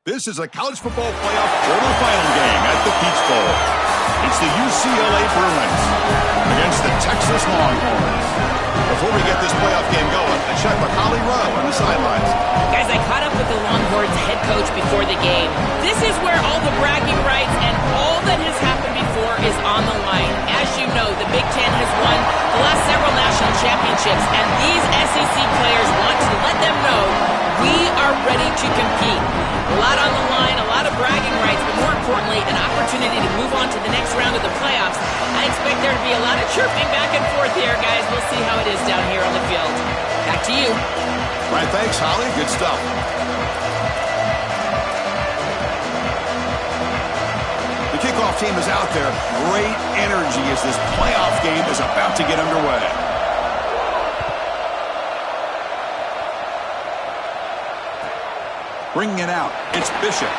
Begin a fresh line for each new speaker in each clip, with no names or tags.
This is a college football playoff quarterfinal game at the Peach Bowl. It's the UCLA Bruins against the Texas Longhorns. Before we get this playoff game going, I check with Holly Rowe on the sidelines.
Guys, I caught up with the Longhorns head coach before the game. This is where all the bragging rights and all that has happened before is on the line. As you know, the Big Ten has won the last several national championships, and these SEC players want to let them know we are ready to compete. A lot on the line, a lot of bragging rights, but more importantly, an opportunity to move on to the next round of the playoffs. I expect there to be a lot of chirping back and forth here, guys. We'll see how it is down here on the field. Back to you.
All right, thanks, Holly. Good stuff. The kickoff team is out there. Great energy as this playoff game is about to get underway. Bringing it out, it's Bishop.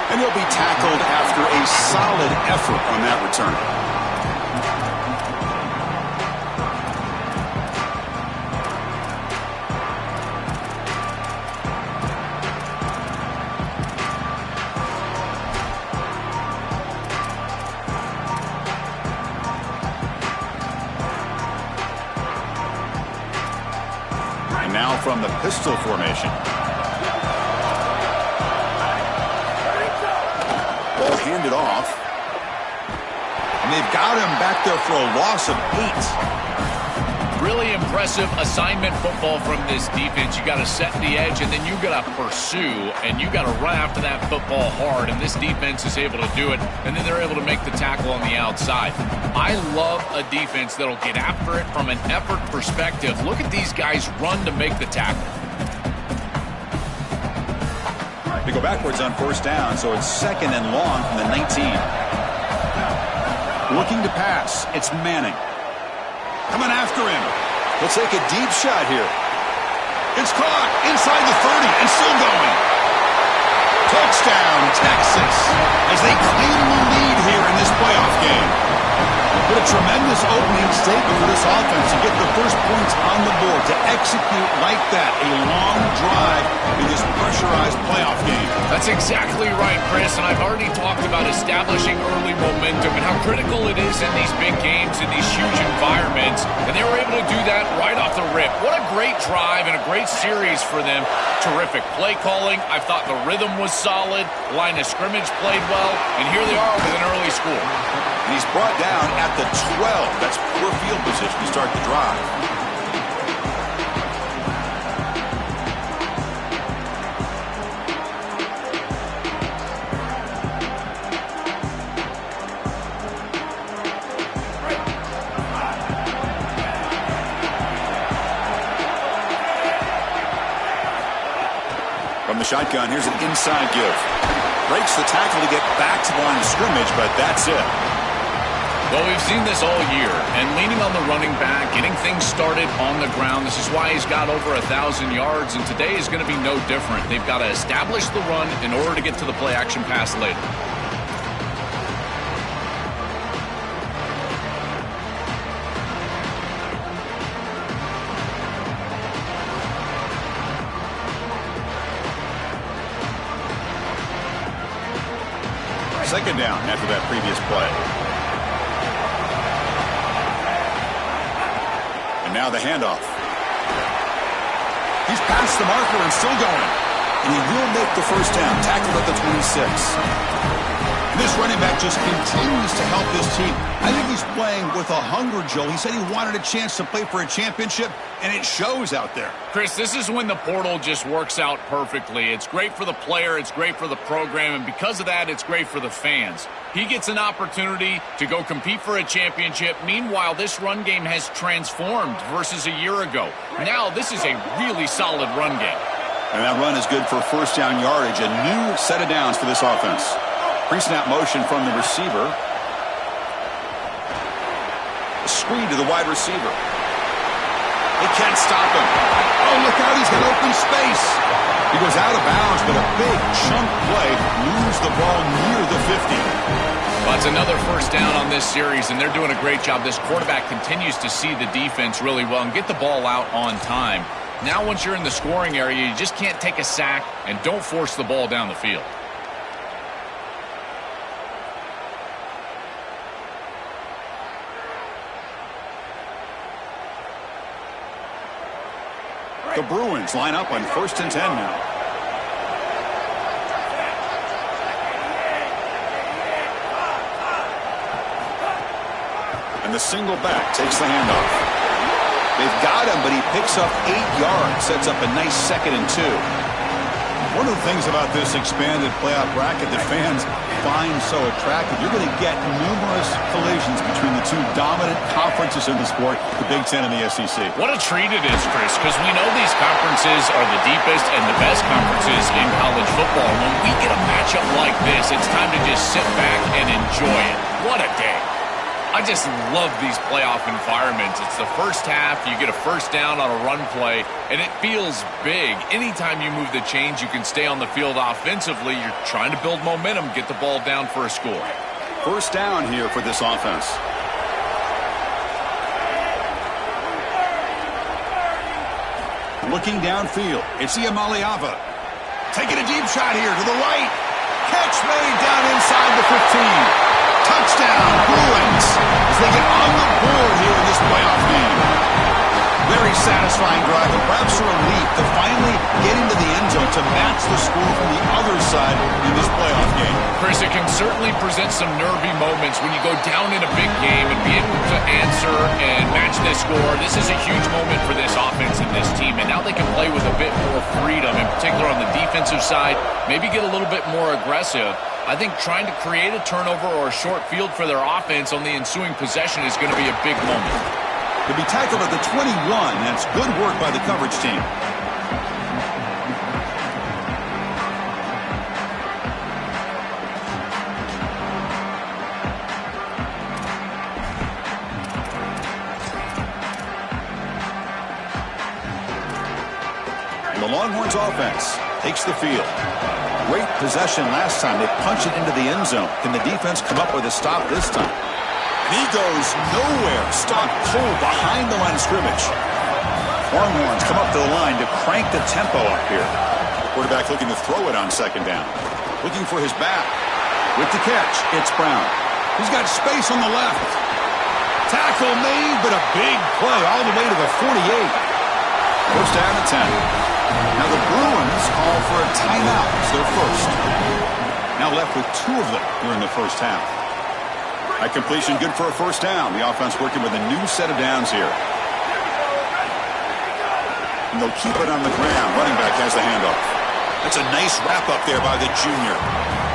And he'll be tackled after a solid effort on that return. Now from the pistol formation. Ball handed off. And they've got him back there for a loss of 8.
Really impressive assignment football from this defense. You got to set the edge, and then you got to pursue, and you got to run after that football hard, and this defense is able to do it, and then they're able to make the tackle on the outside. I love a defense that'll get after it from an effort perspective. Look at these guys run to make the tackle.
They go backwards on first down, so it's 2nd and long from the 19. Looking to pass, it's Manning. Coming after him. He'll take a deep shot here. It's caught inside the 30 and still going. Touchdown, Texas, as they claim the lead here in this playoff game. What a tremendous opening statement for this offense to get the first points on the board, to execute like that, a long drive in this pressurized playoff game.
That's exactly right, Chris, and I've already talked about establishing early momentum and how critical it is in these big games, in these huge environments, and they were able to do that right off the rip. What a great drive and a great series for them. Terrific play calling. I thought the rhythm was solid, line of scrimmage played well, and here they are with an early score.
And he's brought down at the 12. That's poor field position to start the drive. From the shotgun, here's an inside give. Breaks the tackle to get back to the line of scrimmage, but that's it.
Well, we've seen this all year, and leaning on the running back, getting things started on the ground. This is why he's got over 1,000 yards, and today is going to be no different. They've got to establish the run in order to get to the play-action pass later.
Second down after that previous play. And now the handoff. He's past the marker and still going. And he will make the first down, tackled at the 26. And this running back just continues to help this team. I think he's playing with a hunger, Joel. He said he wanted a chance to play for a championship, and it shows out there.
Chris, this is when the portal just works out perfectly. It's great for the player, it's great for the program, and because of that, it's great for the fans. He gets an opportunity to go compete for a championship. Meanwhile, this run game has transformed versus a year ago. Now, this is a really solid run game.
And that run is good for first down yardage, a new set of downs for this offense. Pre-snap motion from the receiver. A screen to the wide receiver. They can't stop him. Oh, look out, he's got open space. He goes out of bounds, but a big chunk play moves the ball near the 50.
Well, it's another first down on this series, and they're doing a great job. This quarterback continues to see the defense really well and get the ball out on time. Now once you're in the scoring area, you just can't take a sack and don't force the ball down the field.
The Bruins line up on 1st and 10 now. And the single back takes the handoff. They've got him, but he picks up 8 yards, sets up a nice 2nd and 2. One of the things about this expanded playoff bracket that fans find so attractive, you're going to get numerous collisions between the two dominant conferences in the sport, the Big Ten and the SEC.
What a treat it is, Chris, because we know these conferences are the deepest and the best conferences in college football. When we get a matchup like this, it's time to just sit back and enjoy it. What a day. I just love these playoff environments. It's the first half, you get a first down on a run play, and it feels big. Anytime you move the chains, you can stay on the field offensively. You're trying to build momentum, get the ball down for a score.
First down here for this offense. Looking downfield, it's Iamaleava. Taking a deep shot here to the right. Catch made down inside the 15. Touchdown, Bruins, as they get on the board here in this playoff game. Very satisfying drive, and perhaps a relief to finally get into the end zone to match the score from the other side in this playoff game.
Chris, it can certainly present some nervy moments when you go down in a big game and be able to answer and match this score. This is a huge moment for this offense and this team, and now they can play with a bit more freedom, in particular on the defensive side, maybe get a little bit more aggressive. I think trying to create a turnover or a short field for their offense on the ensuing possession is going to be a big moment.
To be tackled at the 21, that's good work by the coverage team. And the Longhorns offense takes the field. Great possession last time. They punch it into the end zone. Can the defense come up with a stop this time? And he goes nowhere. Stop pulled behind the line of scrimmage. Longhorns come up to the line to crank the tempo up here. Quarterback looking to throw it on 2nd down. Looking for his back. With the catch, it's Brown. He's got space on the left. Tackle made, but a big play all the way to the 48. First down at 10. Now the Bruins call for a timeout. It's their first. Now left with 2 of them during the first half. At completion, good for a first down. The offense working with a new set of downs here. And they'll keep it on the ground. Running back has the handoff. That's a nice wrap up there by the junior.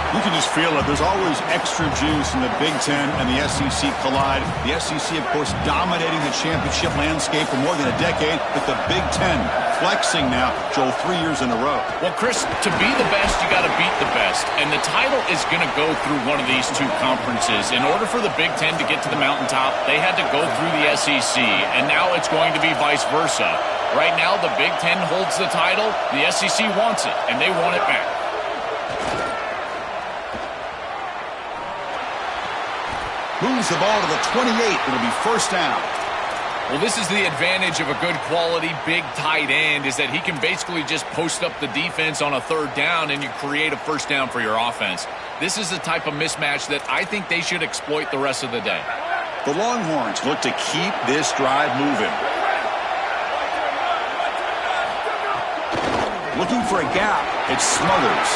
You can just feel it. There's always extra juice in the Big Ten and the SEC collide. The SEC, of course, dominating the championship landscape for more than a decade, but the Big Ten flexing now, Joel, 3 years in a row.
Well, Chris, to be the best, you got to beat the best. And the title is going to go through one of these two conferences. In order for the Big Ten to get to the mountaintop, they had to go through the SEC. And now it's going to be vice versa. Right now, the Big Ten holds the title. The SEC wants it, and they want it back.
Moves the ball to the 28. It'll be first down.
Well, this is the advantage of a good quality big tight end, is that he can basically just post up the defense on a 3rd down and you create a first down for your offense. This is the type of mismatch that I think they should exploit the rest of the day.
The Longhorns look to keep this drive moving. Looking for a gap. It's Smothers.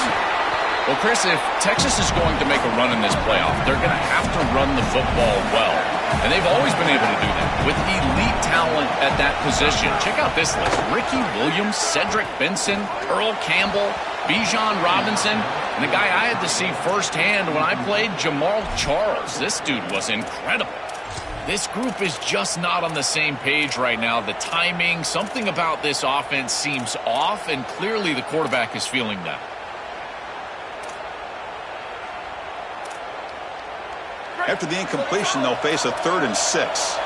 Well, Chris, if Texas is going to make a run in this playoff, they're going to have to run the football well. And they've always been able to do that with elite talent at that position. Check out this list. Ricky Williams, Cedric Benson, Earl Campbell, Bijan Robinson, and the guy I had to see firsthand when I played, Jamal Charles. This dude was incredible. This group is just not on the same page right now. The timing, something about this offense seems off, and clearly the quarterback is feeling that.
After the incompletion, they'll face a 3rd and 6.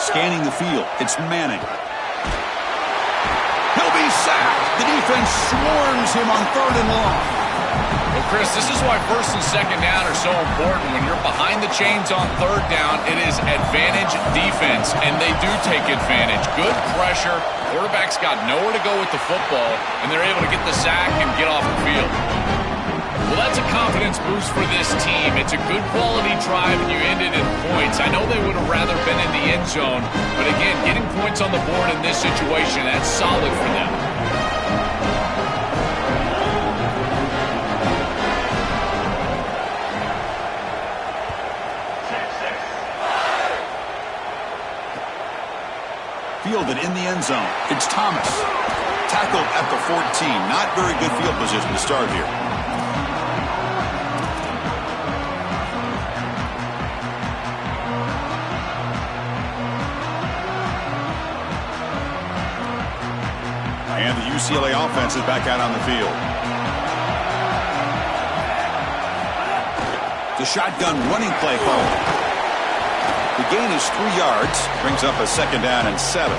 Scanning the field, it's Manning. He'll be sacked. The defense swarms him on 3rd and long.
Well, Chris, this is why first and second down are so important. When you're behind the chains on third down, it is advantage defense, and they do take advantage. Good pressure. Quarterback's got nowhere to go with the football, and they're able to get the sack and get off the field. Well, that's a confidence boost for this team. It's a good quality drive, and you ended in points. I know they would have rather been in the end zone, but again, getting points on the board in this situation, that's solid for them.
Fielded in the end zone. It's Thomas. Tackled at the 14. Not very good field position to start here. And the UCLA offense is back out on the field. The shotgun running play forward. The gain is 3 yards, brings up a second down and 7.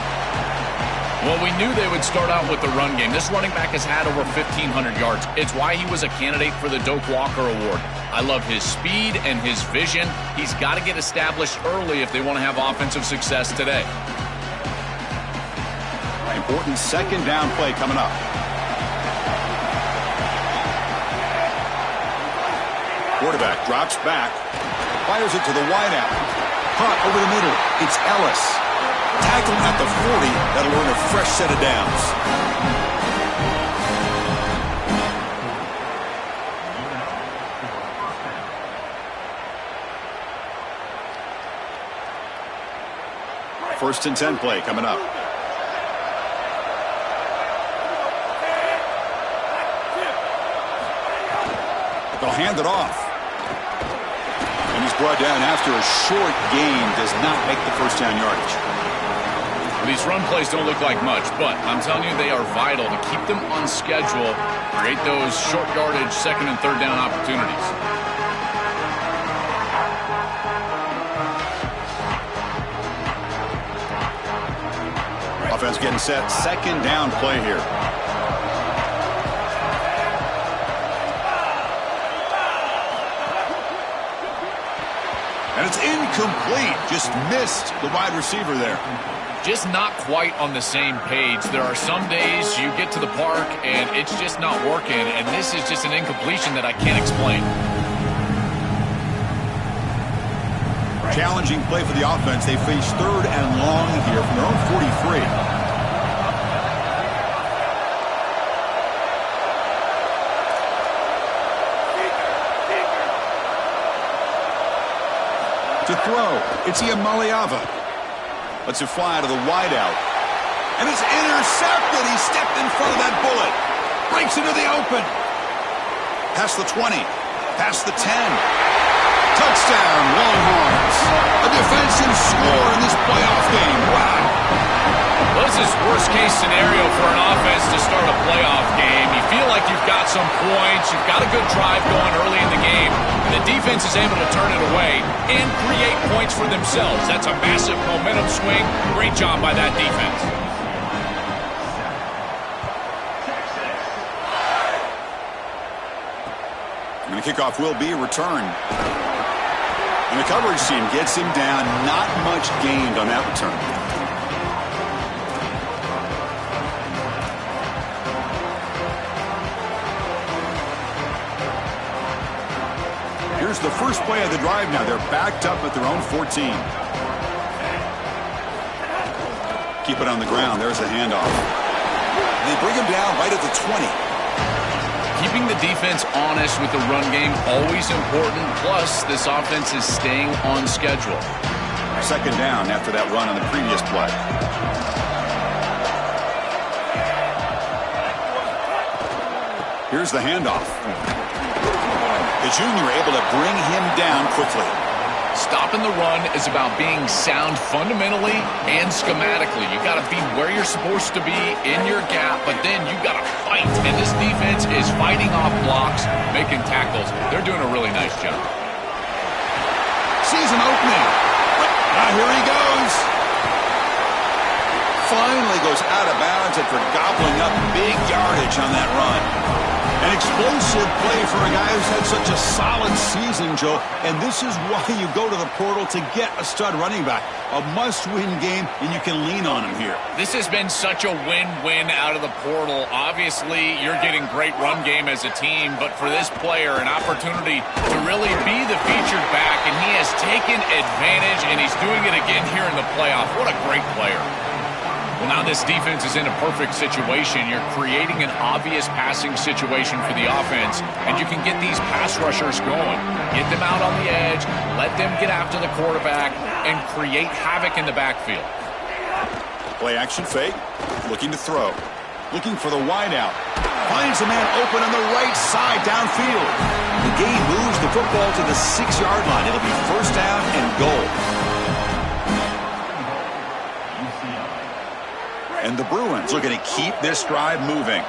Well, we knew they would start out with the run game. This running back has had over 1,500 yards. It's why he was a candidate for the Doak Walker Award. I love his speed and his vision. He's got to get established early if they want to have offensive success today.
Important second down play coming up. Quarterback drops back, fires it to the wideout. Caught over the middle. It's Ellis. Tackled at the 40. That'll earn a fresh set of downs. First and 10 play coming up. They'll hand it off. And he's brought down after a short gain. Does not make the first down yardage.
Well, these run plays don't look like much, but I'm telling you they are vital to keep them on schedule, create those short yardage second and third down opportunities.
Offense getting set. Second down play here. And it's incomplete. Just missed the wide receiver there.
Just not quite on the same page. There are some days you get to the park and it's just not working, and this is just an incompletion that I can't explain.
Challenging play for the offense. They face third and long here from their own 43. To throw, it's Iamaleava. Lets it fly out of the wideout. And it's intercepted. He stepped in front of that bullet. Breaks into the open. Past the 20. Past the 10. Touchdown, Longhorns. A defensive score in this playoff game. Wow.
Well, this is worst-case scenario for an offense to start a playoff game. You feel like you've got some points, you've got a good drive going early in the game, and the defense is able to turn it away and create points for themselves. That's a massive momentum swing. Great job by that defense.
And the kickoff will be returned. And the coverage team gets him down. Not much gained on that return. Here's the first play of the drive now. They're backed up at their own 14. Keep it on the ground. There's a handoff. And they bring him down right at the 20.
Keeping the defense honest with the run game, always important. Plus, this offense is staying on schedule.
Second down after that run on the previous play. Here's the handoff. The junior able to bring him down quickly.
Stopping the run is about being sound fundamentally and schematically. You got to be where you're supposed to be in your gap, but then you got to fight. And this defense is fighting off blocks, making tackles. They're doing a really nice job.
Sees an opening. Now here he goes. Finally goes out of bounds after gobbling up big yardage on that run. An explosive play for a guy who's had such a solid season, Joe. And this is why you go to the portal to get a stud running back. A must-win game, and you can lean on him here.
This has been such a win-win out of the portal. Obviously, you're getting great run game as a team, but for this player, an opportunity to really be the featured back, and he has taken advantage, and he's doing it again here in the playoff. What a great player. Well, now this defense is in a perfect situation. You're creating an obvious passing situation for the offense, and you can get these pass rushers going. Get them out on the edge, let them get after the quarterback, and create havoc in the backfield.
Play action fake, looking to throw. Looking for the wide out. Finds a man open on the right side downfield. The game moves the football to the 6-yard line. It'll be first down and goal. And the Bruins looking to keep this drive moving.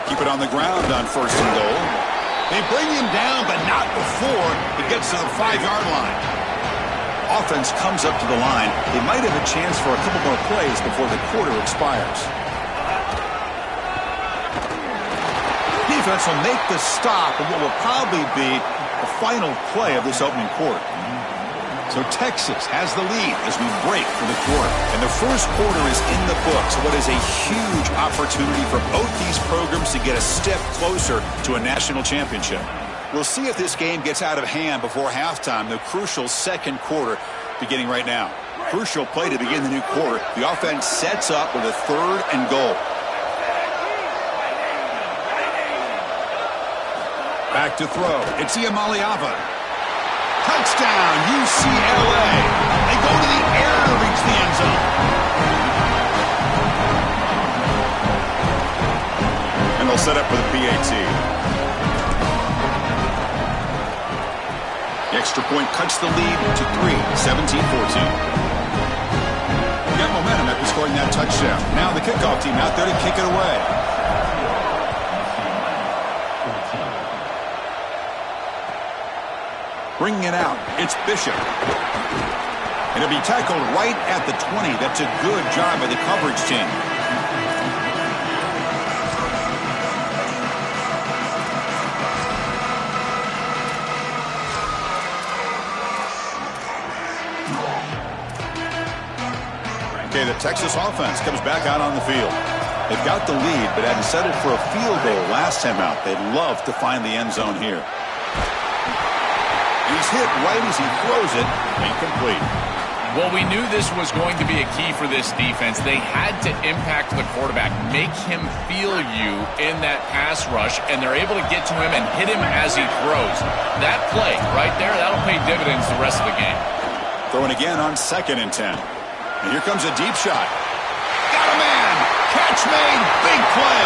Keep it on the ground on first and goal. They bring him down, but not before he gets to the 5-yard line. Offense comes up to the line. They might have a chance for a couple more plays before the quarter expires. Defense will make the stop of what will probably be the final play of this opening quarter. So Texas has the lead as we break for the quarter. And the first quarter is in the books. What is a huge opportunity for both these programs to get a step closer to a national championship. We'll see if this game gets out of hand before halftime, the crucial second quarter beginning right now. Crucial play to begin the new quarter. The offense sets up with a 3rd and goal. Back to throw. It's Iamaleava. Touchdown, UCLA. They go to the air to reach the end zone. And they'll set up for the PAT. The extra point cuts the lead to 3, 17-14. Got momentum after scoring that touchdown. Now the kickoff team out there to kick it away. Bringing it out, it's Bishop. It'll be tackled right at the 20. That's a good job by the coverage team. Okay, the Texas offense comes back out on the field. They've got the lead, but had to set it for a field goal last time out. They'd love to find the end zone here. He's hit right as he throws it, incomplete.
Well, we knew this was going to be a key for this defense. They had to impact the quarterback, make him feel you in that pass rush, and they're able to get to him and hit him as he throws. That play right there, that'll pay dividends the rest of the game.
Throwing again on 2nd and 10. And here comes a deep shot. Got a man! Catch made! Big play!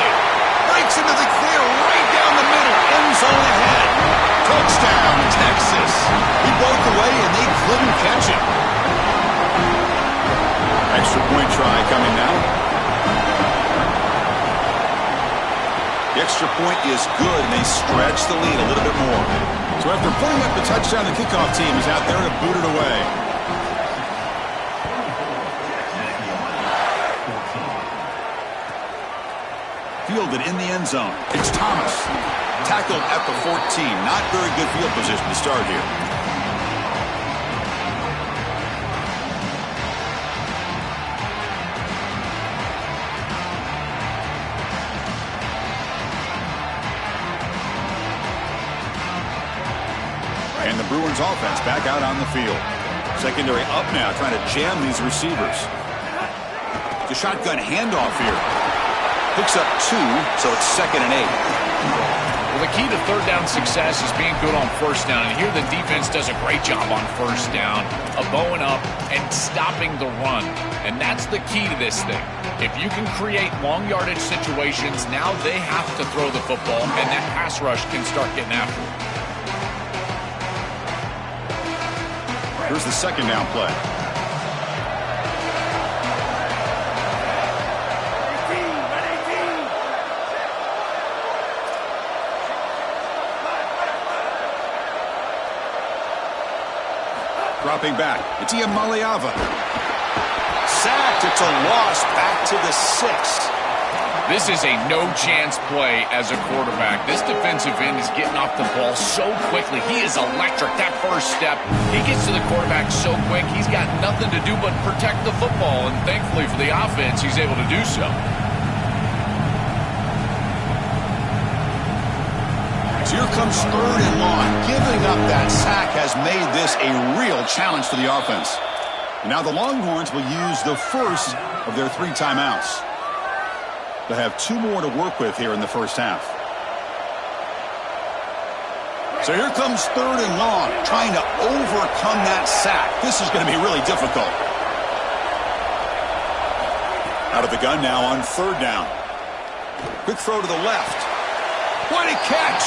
Breaks into the clear right down the middle. End zone ahead. Touchdown, Texas. He broke away and they couldn't catch him. Extra point try coming now. The extra point is good and they stretch the lead a little bit more. So after putting up the touchdown, the kickoff team is out there to boot it away. Fielded in the end zone. It's Thomas. Tackled at the 14. Not very good field position to start here. And the Bruins offense back out on the field. Secondary up now, trying to jam these receivers. The shotgun handoff here. Picks up 2, so it's 2nd and 8.
Well, the key to third down success is being good on first down. And here the defense does a great job on first down of bowing up and stopping the run. And that's the key to this thing. If you can create long yardage situations, now they have to throw the football, and that pass rush can start getting after it.
Here's the 2nd down play. dropping back. It's Maliava. Sacked. It's a loss back to the 6.
This is a no-chance play as a quarterback. This defensive end is getting off the ball so quickly. He is electric. That first step, he gets to the quarterback so quick, he's got nothing to do but protect the football. And thankfully for the offense, he's able to do so.
So here comes 3rd and long. Giving up that sack has made this a real challenge for the offense. And now the Longhorns will use the first of their 3 timeouts. They'll have 2 more to work with here in the first half. So here comes 3rd and long, trying to overcome that sack. This is going to be really difficult. Out of the gun now on 3rd down. Quick throw to the left. What a catch!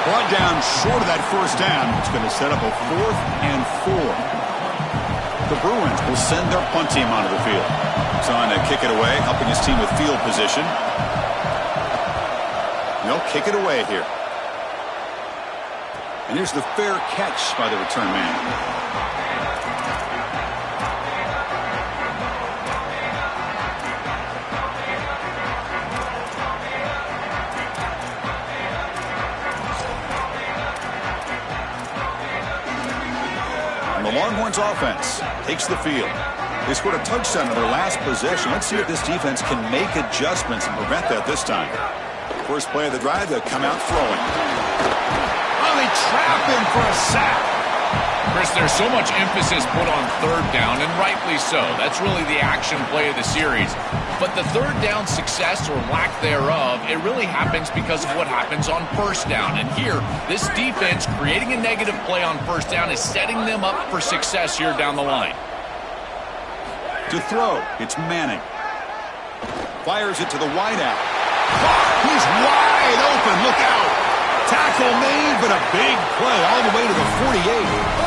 Brought down short of that first down. It's going to set up a 4th and 4. The Bruins will send their punt team onto the field. He's on to kick it away, helping his team with field position. They'll kick it away here. And here's the fair catch by the return man. The Longhorns offense takes the field. They scored a touchdown in their last possession. Let's see if this defense can make adjustments and prevent that this time. First play of the drive, they'll come out throwing. Oh, they trap him for a sack.
Chris, there's so much emphasis put on 3rd down, and rightly so. That's really the action play of the series. But the 3rd down success or lack thereof, it really happens because of what happens on 1st down. And here, this defense creating a negative play on 1st down is setting them up for success here down the line.
To throw, it's Manning. Fires it to the wideout. He's wide open. Look out. Tackle made, but a big play all the way to the 48.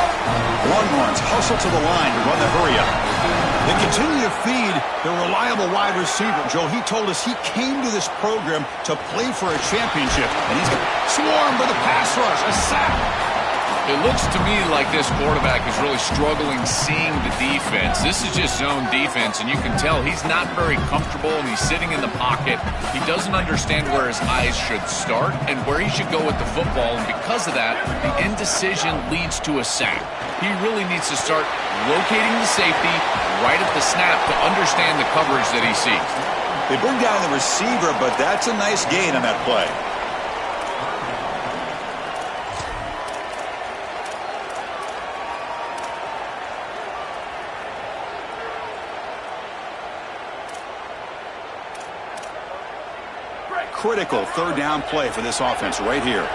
Longhorns hustle to the line to run the hurry-up. They continue to feed their reliable wide receiver. Joe, he told us he came to this program to play for a championship, and he's swarmed by the pass rush, a sack.
It looks to me like this quarterback is really struggling seeing the defense. This is just zone defense, and you can tell he's not very comfortable, and he's sitting in the pocket. He doesn't understand where his eyes should start and where he should go with the football, and because of that, the indecision leads to a sack. He really needs to start locating the safety right at the snap to understand the coverage that he sees.
They bring down the receiver, but that's a nice gain on that play. Critical 3rd down play for this offense right here.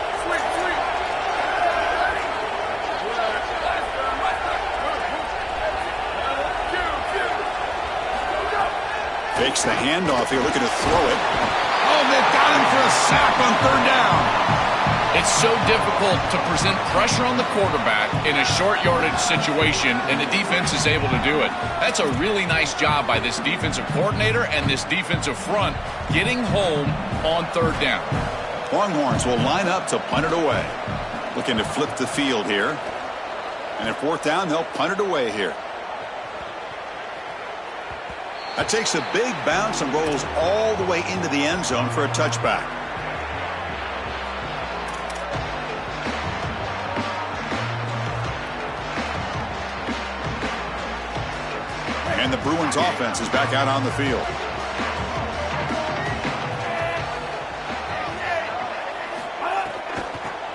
Fakes the handoff here, looking to throw it. Oh, they've got him for a sack on 3rd down.
It's so difficult to present pressure on the quarterback in a short yardage situation, and the defense is able to do it. That's a really nice job by this defensive coordinator and this defensive front getting home on 3rd down.
Longhorns will line up to punt it away. Looking to flip the field here. And at 4th down, they'll punt it away here. That takes a big bounce and rolls all the way into the end zone for a touchback. And the Bruins offense is back out on the field.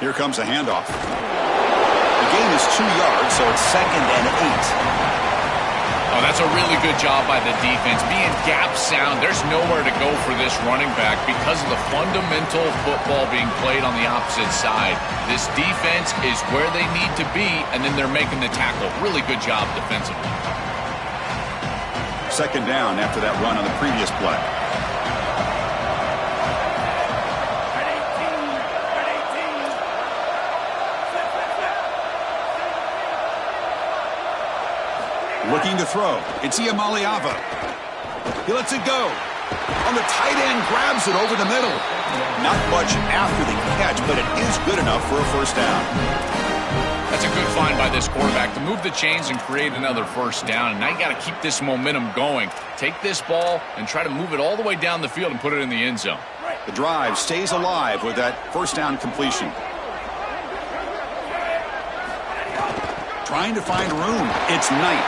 Here comes a handoff. The gain is 2 yards, so it's 2nd and 8.
Oh, that's a really good job by the defense. Being gap sound, there's nowhere to go for this running back because of the fundamental football being played on the opposite side. This defense is where they need to be, and then they're making the tackle. Really good job defensively.
2nd down after that run on the previous play. Looking to throw. It's Maliava. He lets it go. On the tight end, grabs it over the middle. Not much after the catch, but it is good enough for a 1st down.
That's a good find by this quarterback to move the chains and create another first down. And now you got to keep this momentum going. Take this ball and try to move it all the way down the field and put it in the end zone.
The drive stays alive with that first down completion. Trying to find room. It's Knight.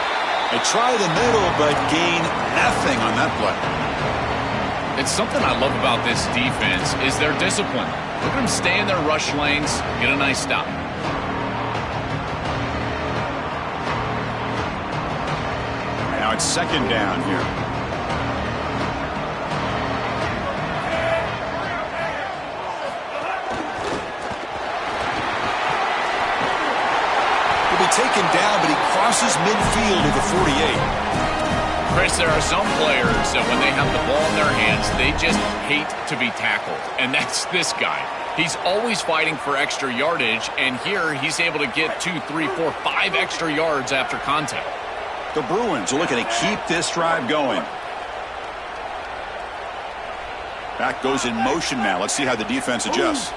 They try the middle, but gain nothing on that play.
It's something I love about this defense is their discipline. Look at them stay in their rush lanes, get a nice stop.
Now it's second down here. He'll be taken down, but he crosses midfield to the 48.
Chris, there are some players that when they have the ball in their hands, they just hate to be tackled. And that's this guy. He's always fighting for extra yardage, and here he's able to get 2, 3, 4, 5 extra yards after contact.
The Bruins are looking to keep this drive going. Back goes in motion now. Let's see how the defense adjusts.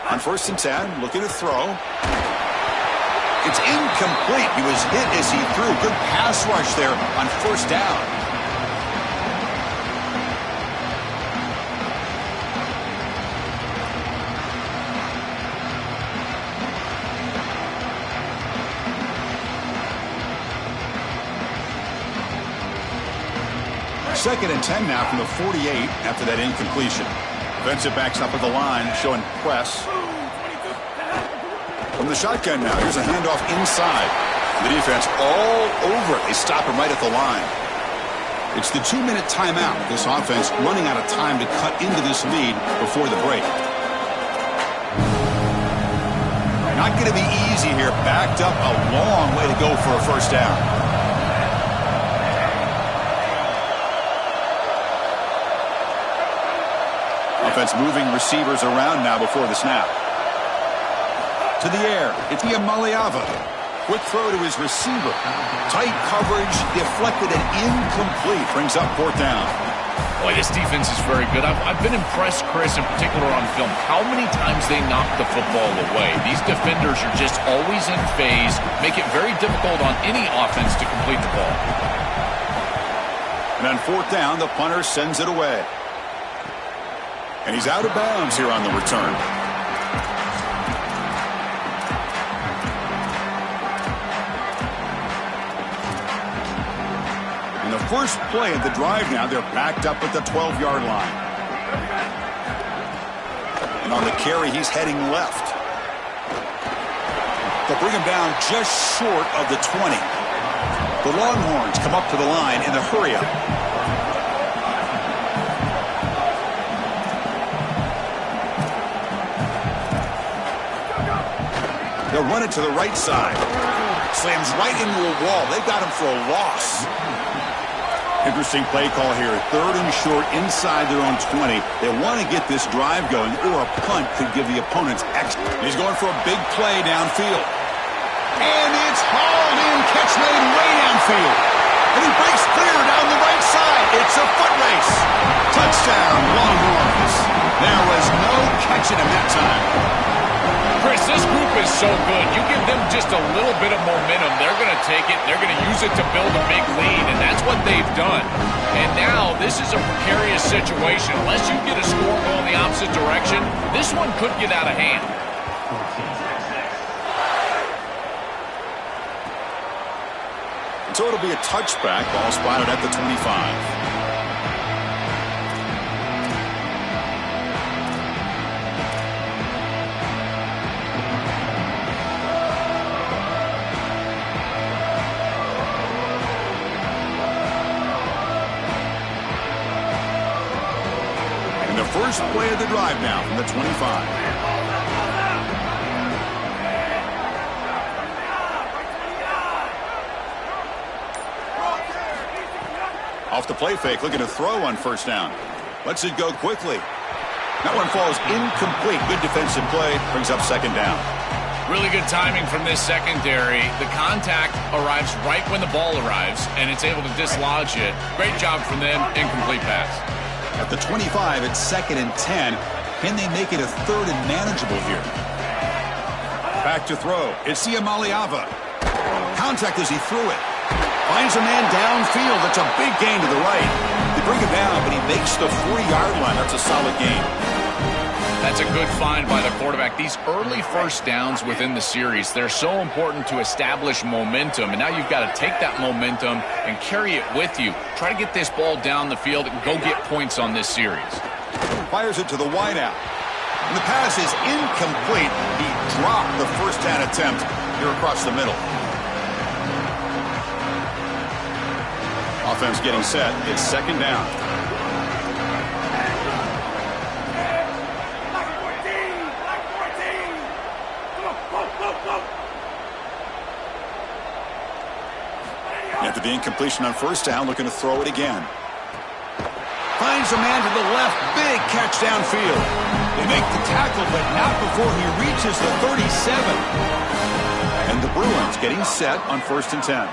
On 1st and 10, looking to throw. It's incomplete. He was hit as he threw. Good pass rush there on 1st down. Second and 10 now from the 48 after that incompletion. Defensive backs up at the line, showing press. From the shotgun now, here's a handoff inside. The defense all over it. They stop him right at the line. It's the 2-minute timeout. This offense running out of time to cut into this lead before the break. Not going to be easy here. Backed up a long way to go for a first down. Offense moving receivers around now before the snap. To the air, it's Maliava. Quick throw to his receiver. Tight coverage, deflected and incomplete. Brings up 4th down.
Boy, this defense is very good. I've been impressed, Chris, in particular on film, how many times they knock the football away. These defenders are just always in phase, make it very difficult on any offense to complete the ball.
And on 4th down, the punter sends it away. And he's out of bounds here on the return. And the first play of the drive now, they're backed up at the 12-yard line. And on the carry, he's heading left. They'll bring him down just short of the 20. The Longhorns come up to the line in the hurry-up. They'll run it to the right side. Slams right into a wall. They've got him for a loss. Interesting play call here. 3rd and short inside their own 20. They want to get this drive going, or a punt could give the opponents extra. He's going for a big play downfield. And it's hauled in. Catch made way downfield. And he breaks clear down the right side. It's a foot race. Touchdown, Longhorns. There was no catching him that time.
Chris, this group is so good. You give them just a little bit of momentum, they're going to take it, they're going to use it to build a big lead, and that's what they've done. And now this is a precarious situation. Unless you get a score going the opposite direction, this one could get out of hand.
And so it'll be a touchback, ball spotted at the 25. First play of the drive now from the 25. Off the play fake, looking to throw on 1st down. Lets it go quickly. That one falls incomplete. Good defensive play, brings up 2nd down.
Really good timing from this secondary. The contact arrives right when the ball arrives, and it's able to dislodge it. Great job from them. Incomplete pass.
At the 25, it's 2nd and 10. Can they make it a 3rd and manageable here? Back to throw. It's Iamaleava. Contact as he threw it. Finds a man downfield. That's a big gain to the right. They bring him down, but he makes the 40-yard line. That's a solid gain.
That's a good find by the quarterback. These early first downs within the series, they're so important to establish momentum. And now you've got to take that momentum and carry it with you. Try to get this ball down the field and go get points on this series.
Fires it to the wideout. And the pass is incomplete. He dropped the first down attempt here across the middle. Offense getting set. It's 2nd down. After the incompletion on first down, looking to throw it again. Finds a man to the left. Big catch downfield. They make the tackle, but not before he reaches the 37. And the Bruins getting set on 1st and 10.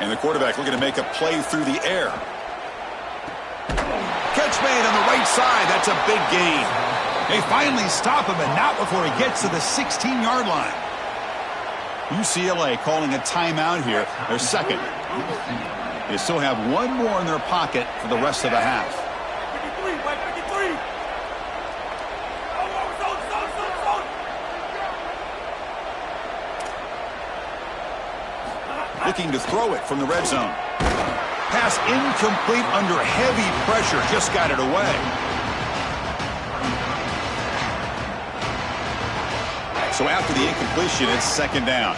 And the quarterback looking to make a play through the air. Catch made on the right side. That's a big gain. They finally stop him, and not before he gets to the 16-yard line. UCLA calling a timeout here. Their second. They still have one more in their pocket for the rest of the half. Looking to throw it from the red zone. Pass incomplete under heavy pressure. Just got it away. So after the incompletion, it's 2nd down.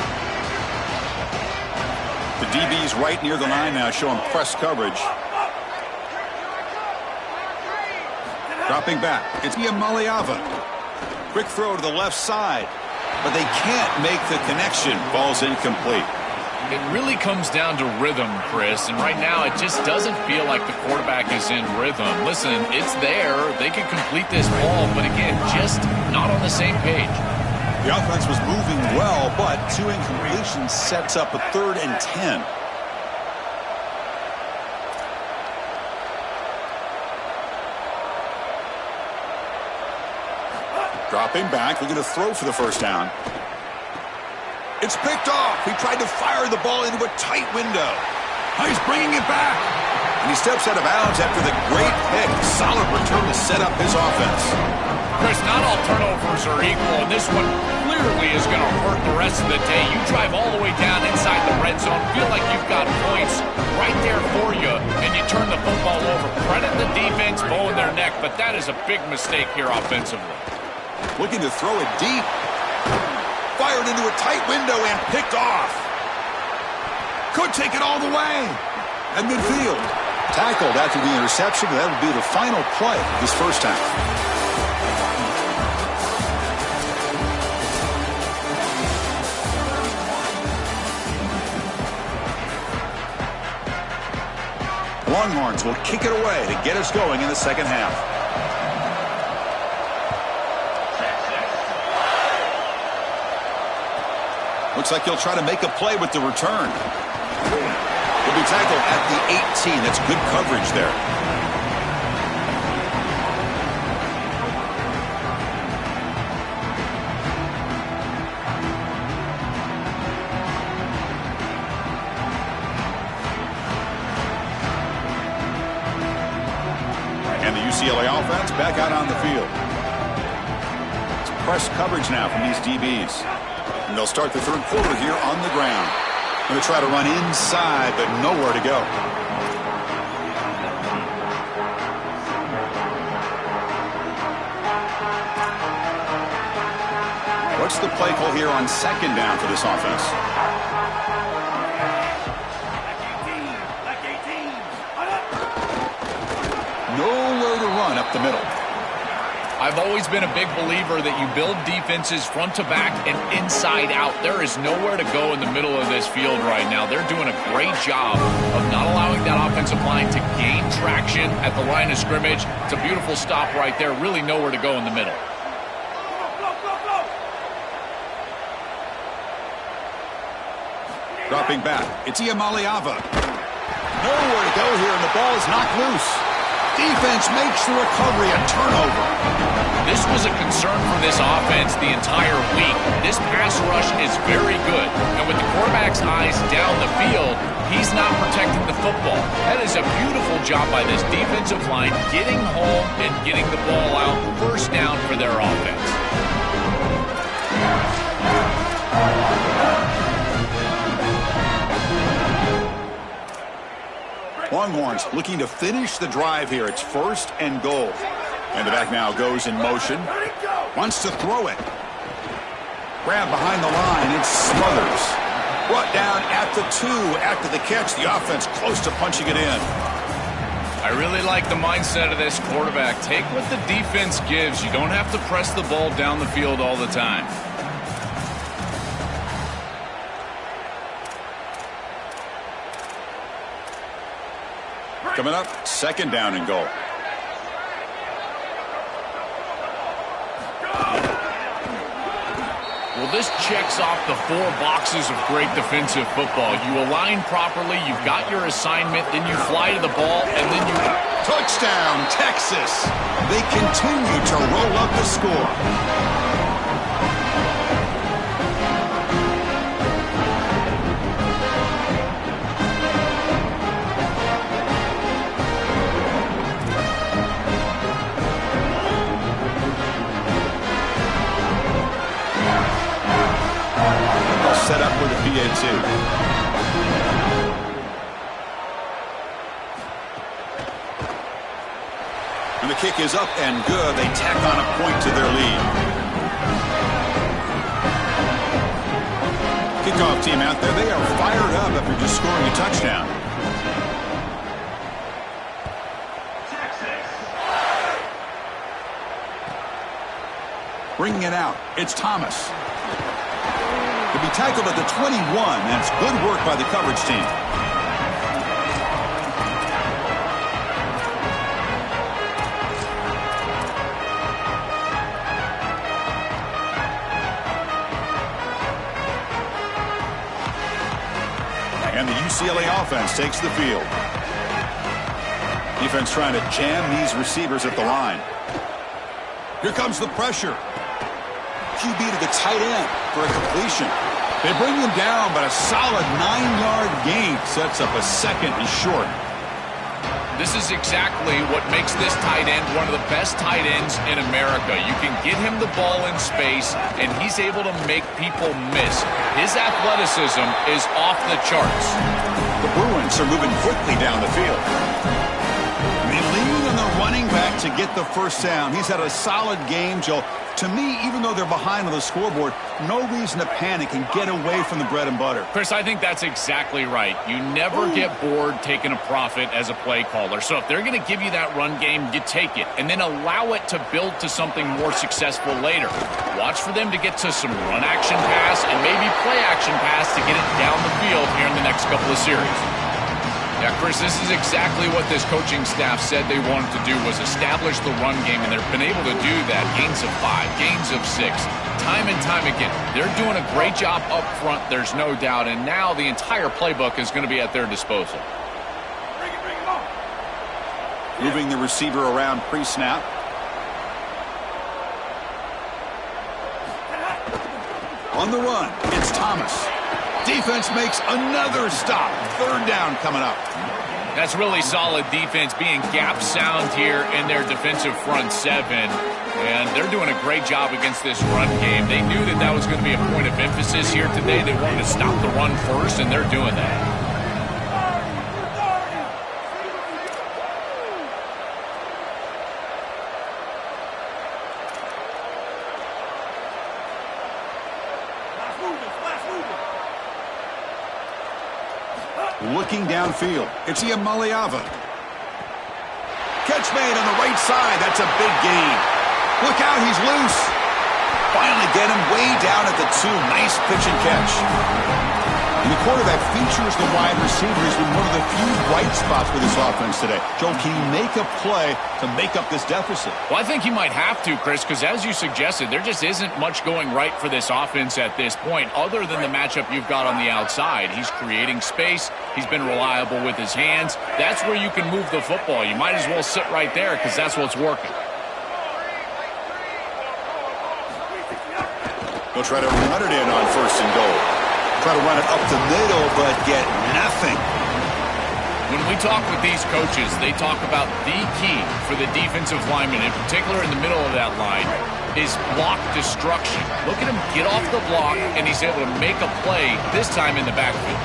The DB's right near the line now, showing press coverage. Dropping back. It's Iamaleava. Quick throw to the left side. But they can't make the connection. Ball's incomplete.
It really comes down to rhythm, Chris, and right now it just doesn't feel like the quarterback is in rhythm. Listen, it's there. They can complete this ball, but again, just not on the same page.
The offense was moving well, but 2 incompletions sets up a 3rd and 10. Dropping back, looking to throw for the first down. It's picked off. He tried to fire the ball into a tight window. He's bringing it back. And he steps out of bounds after the great pick. Solid return to set up his offense.
Chris, not all turnovers are equal, and this one clearly is going to hurt the rest of the day. You drive all the way down inside the red zone, feel like you've got points right there for you, and you turn the football over. Credit the defense, bowing their neck, but that is a big mistake here offensively.
Looking to throw it deep. Fired into a tight window and picked off. Could take it all the way. At midfield. Tackled after the interception. That would be the final play of this first half. Longhorns will kick it away to get us going in the second half. Looks like he'll try to make a play with the return. He'll be tackled at the 18. That's good coverage there. And the UCLA offense back out on the field. It's press coverage now from these DBs. And they'll start the third quarter here on the ground. Going to try to run inside, but nowhere to go. What's the play call here on 2nd down for this offense? Nowhere to run up the middle.
I've always been a big believer that you build defenses front to back and inside out. There is nowhere to go in the middle of this field right now. They're doing a great job of not allowing that offensive line to gain traction at the line of scrimmage. It's a beautiful stop right there. Really nowhere to go in the middle.
Dropping back, it's Iamaleava. Nowhere to go here, and the ball is knocked loose. Defense makes the recovery a turnover.
This was a concern for this offense the entire week. This pass rush is very good, and with the quarterback's eyes down the field, he's not protecting the football. That is a beautiful job by this defensive line, getting home and getting the ball out, first down for their offense.
Longhorns looking to finish the drive here. It's 1st and goal. And the back now goes in motion. Wants to throw it. Grab behind the line. It smothers. Brought down at the 2 after the catch. The offense close to punching it in.
I really like the mindset of this quarterback. Take what the defense gives. You don't have to press the ball down the field all the time.
Coming up, 2nd down and goal.
Well, this checks off the 4 boxes of great defensive football. You align properly, you've got your assignment, then you fly to the ball, and then you...
Touchdown, Texas! They continue to roll up the score. Set up with a PAT. And the kick is up and good. They tack on a point to their lead. Kickoff team out there. They are fired up after just scoring a touchdown. Bringing it out. It's Thomas. To be tackled at the 21. That's good work by the coverage team. And the UCLA offense takes the field. Defense trying to jam these receivers at the line. Here comes the pressure. QB to the tight end for a completion. They bring him down, but a solid 9-yard gain sets up a 2nd and short.
This is exactly what makes this tight end one of the best tight ends in America. You can get him the ball in space, and he's able to make people miss. His athleticism is off the charts.
The Bruins are moving quickly down the field. They lean on the running back to get the first down. He's had a solid game, Joe. To me, even though they're behind on the scoreboard, no reason to panic and get away from the bread and butter.
Chris, I think that's exactly right. You never get bored taking a profit as a play caller. So if they're going to give you that run game, you take it and then allow it to build to something more successful later. Watch for them to get to some run action pass and maybe play action pass to get it down the field here in the next couple of series. Yeah, Chris, this is exactly what this coaching staff said they wanted to do, was establish the run game, and they've been able to do that. Gains of 5, gains of 6, time and time again. They're doing a great job up front, there's no doubt, and now the entire playbook is going to be at their disposal.
Moving the receiver around pre-snap. On the run, it's Thomas. Defense makes another stop. 3rd down coming up.
That's really solid defense, being gap sound here in their defensive front 7. And they're doing a great job against this run game. They knew that that was going to be a point of emphasis here today. They wanted to stop the run first, and they're doing that.
Looking downfield, it's Iamaleava. Catch made on the right side. That's a big gain. Look out, he's loose. Finally get him way down at the 2. Nice pitch and catch. And the quarterback features the wide receiver has been one of the few bright spots for this offense today. Joe, can he make a play to make up this deficit?
Well, I think he might have to, Chris, because as you suggested, there just isn't much going right for this offense at this point, other than the matchup you've got on the outside. He's creating space. He's been reliable with his hands. That's where you can move the football. You might as well sit right there because that's what's working.
He'll try to run it in on 1st and goal. Try to run it up the middle, but get nothing.
When we talk with these coaches, they talk about the key for the defensive lineman, in particular in the middle of that line, is block destruction. Look at him get off the block, and he's able to make a play, this time in the backfield.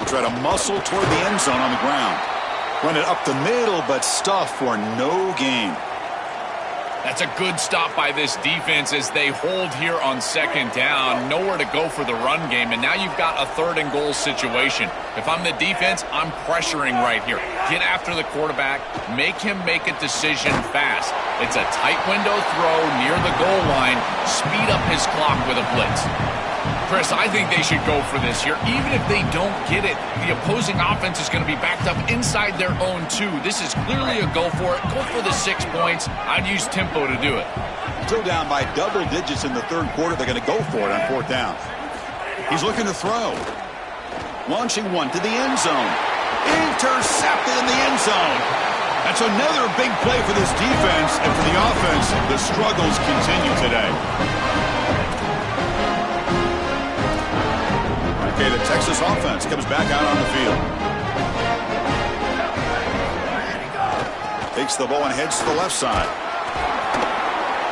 Try to muscle toward the end zone on the ground. Run it up the middle, but stuff for no gain.
That's a good stop by this defense as they hold here on 2nd down. Nowhere to go for the run game, and now you've got a 3rd and goal situation. If I'm the defense, I'm pressuring right here. Get after the quarterback. Make him make a decision fast. It's a tight window throw near the goal line. Speed up his clock with a blitz. Chris, I think they should go for this here. Even if they don't get it, the opposing offense is going to be backed up inside their own 2. This is clearly a go for it. Go for the 6 points. I'd use tempo to do it.
Still down by double digits in the 3rd quarter. They're going to go for it on 4th down. He's looking to throw. Launching one to the end zone. Intercepted in the end zone. That's another big play for this defense, and for the offense, the struggles continue today. Okay, the Texas offense comes back out on the field. Takes the ball and heads to the left side.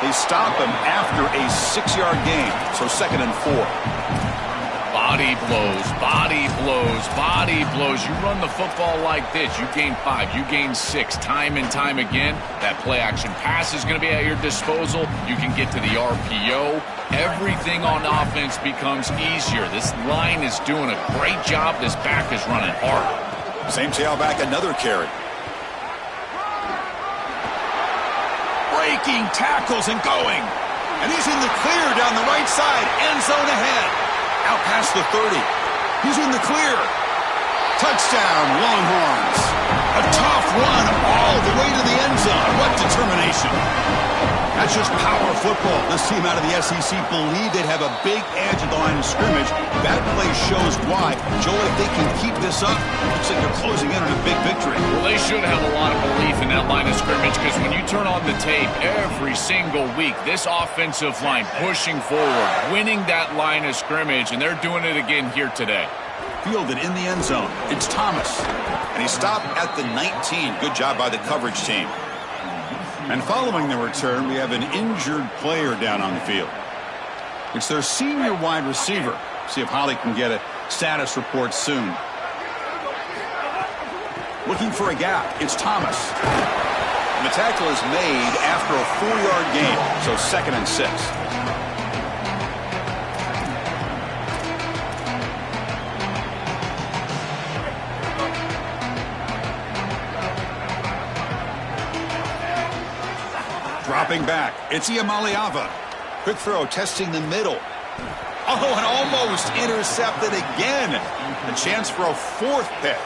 They stop him after a 6-yard gain, so 2nd and 4.
Body blows, body blows, body blows. You run the football like this, you gain 5, you gain 6, time and time again. That play action pass is going to be at your disposal. You can get to the RPO. Everything on offense becomes easier. This line is doing a great job. This back is running hard.
Same tailback, another carry. Breaking tackles and going. And he's in the clear down the right side. End zone ahead. Out past the 30. He's in the clear. Touchdown, Longhorns. A tough run all the way to the end zone. What determination. That's just power football. This team out of the SEC believed they'd have a big edge at the line of scrimmage. That play shows why. Joel, if they can keep this up, looks like they're closing in on a big victory.
Well, they should have a lot of belief in that line of scrimmage because when you turn on the tape every single week, this offensive line pushing forward, winning that line of scrimmage, and they're doing it again here today.
Fielded in the end zone. It's Thomas. And he stopped at the 19. Good job by the coverage team. And following the return, we have an injured player down on the field. It's their senior wide receiver. See if Holly can get a status report soon. Looking for a gap. It's Thomas. And the tackle is made after a 4-yard gain, so 2nd and 6. Dropping back, it's Iamaleava. Quick throw, testing the middle. Oh, and almost intercepted again. A chance for a 4th pick.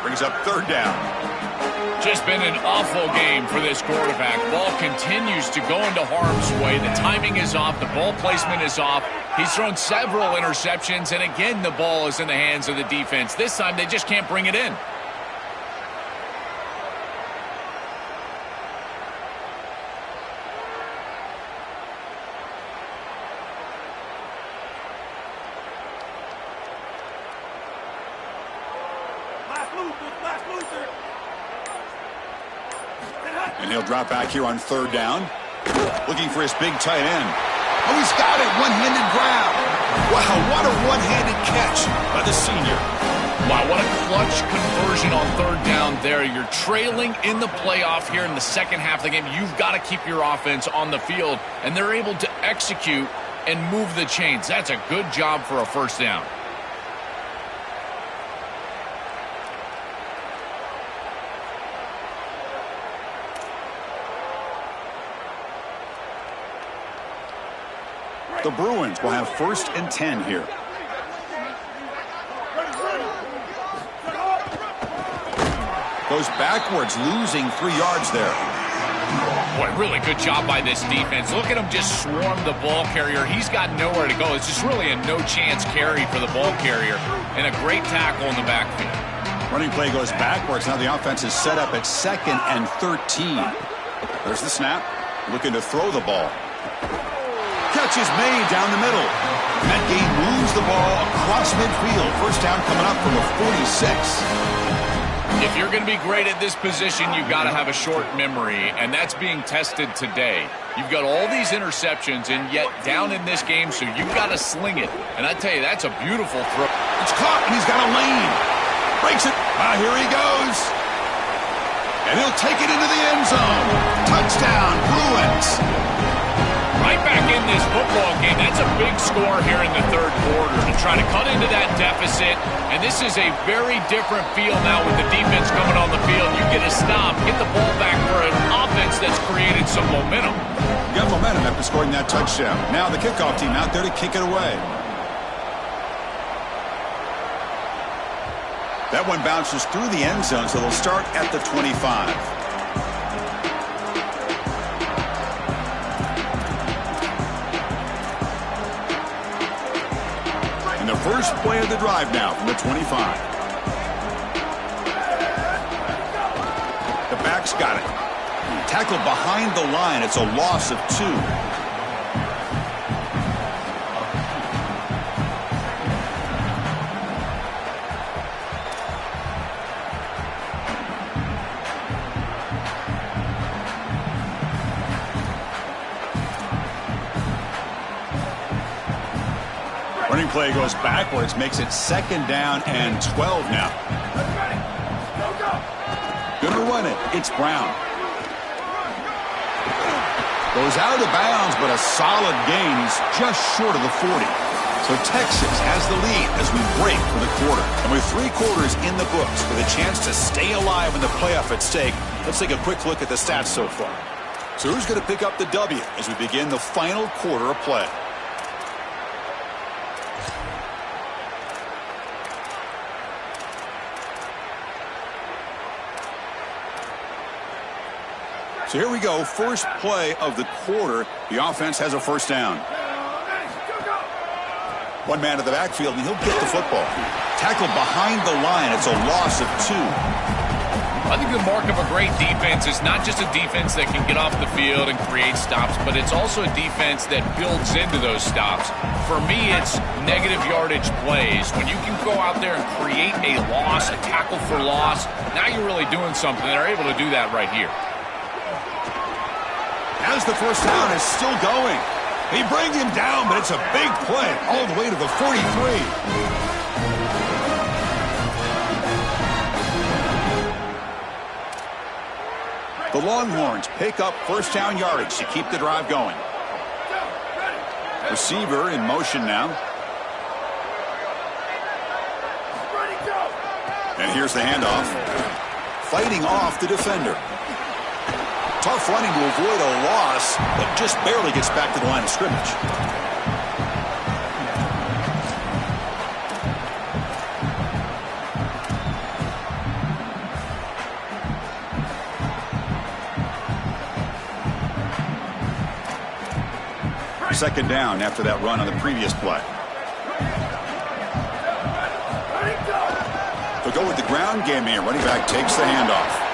Brings up 3rd down.
Just been an awful game for this quarterback. Ball continues to go into harm's way. The timing is off. The ball placement is off. He's thrown several interceptions, and again, the ball is in the hands of the defense. This time, they just can't bring it in.
And he'll drop back here on 3rd down. Looking for his big tight end. Oh, he's got it. One-handed grab. Wow, what a one-handed catch by the senior.
Wow, what a clutch conversion on 3rd down there. You're trailing in the playoff here in the second half of the game. You've got to keep your offense on the field, and they're able to execute and move the chains. That's a good job for a 1st down.
The Bruins will have 1st and 10 here. Goes backwards, losing 3 yards there.
Boy, really good job by this defense. Look at him just swarm the ball carrier. He's got nowhere to go. It's just really a no-chance carry for the ball carrier. And a great tackle in the backfield.
Running play goes backwards. Now the offense is set up at 2nd and 13. There's the snap. Looking to throw the ball. Catch is made down the middle. That game moves the ball across midfield. 1st down coming up from the 46.
If you're going to be great at this position, you've got to have a short memory, and that's being tested today. You've got all these interceptions, and yet down in this game, so you've got to sling it. And I tell you, that's a beautiful throw.
It's caught, and he's got a lane. Breaks it. Here he goes. And he'll take it into the end zone. Touchdown, Bruins.
Right back in this football game. That's a big score here in the 3rd quarter to try to cut into that deficit. And this is a very different feel now with the defense coming on the field. You get a stop, get the ball back for an offense that's created some momentum.
You got momentum after scoring that touchdown. Now the kickoff team out there to kick it away. That one bounces through the end zone, so they'll start at the 25. And the first play of the drive now from the 25. The back's got it. Tackled behind the line. It's a loss of 2. Running play goes backwards, makes it 2nd down and 12 now. Gonna run it. It's Brown. Goes out of bounds, but a solid gain. He's just short of the 40. So Texas has the lead as we break for the quarter. And with 3 quarters in the books with a chance to stay alive in the playoff at stake, let's take a quick look at the stats so far. So who's going to pick up the W as we begin the final quarter of play? So here we go, first play of the quarter. The offense has a 1st down. One man to the backfield, and he'll get the football. Tackled behind the line. It's a loss of 2.
I think the mark of a great defense is not just a defense that can get off the field and create stops, but it's also a defense that builds into those stops. For me, it's negative yardage plays. When you can go out there and create a loss, a tackle for loss, now you're really doing something. They're able to do that right here.
As the 1st down is still going. They bring him down, but it's a big play all the way to the 43. The Longhorns pick up 1st down yardage to keep the drive going. Receiver in motion now. And here's the handoff. Fighting off the defender. Tough running to avoid a loss, but just barely gets back to the line of scrimmage. Second down after that run on the previous play. They'll go with the ground game here. Running back takes the handoff.